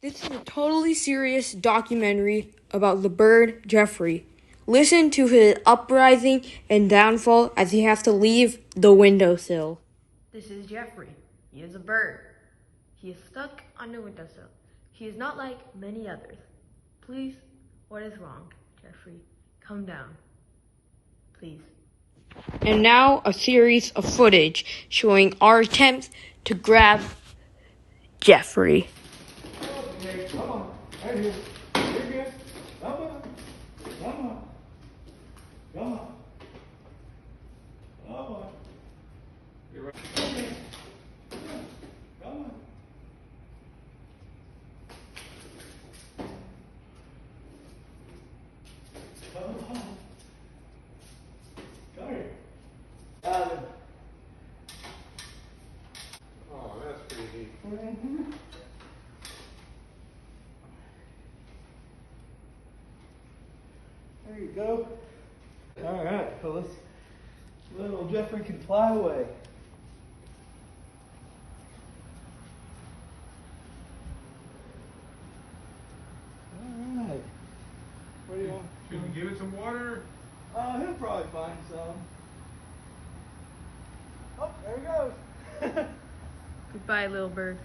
This is a totally serious documentary about the bird Jeffrey. Listen to his uprising and downfall as he has to leave the windowsill. This is Jeffrey. He is a bird. He is stuck on the windowsill. He is not like many others. Please, what is wrong, Jeffrey? Come down. Please. And now a series of footage showing our attempts to grab Jeffrey. Okay, come on. Right here. You're good. Come on. Come on. Come on. Come on. You're right. Okay. Come on. Come on. Come here. Alan. Oh, that's pretty neat. Mm-hmm. There you go. All right, so little Jeffrey can fly away. All right. What do you want? Should we give it some water? He'll probably find some. Oh, there he goes. Goodbye, little bird.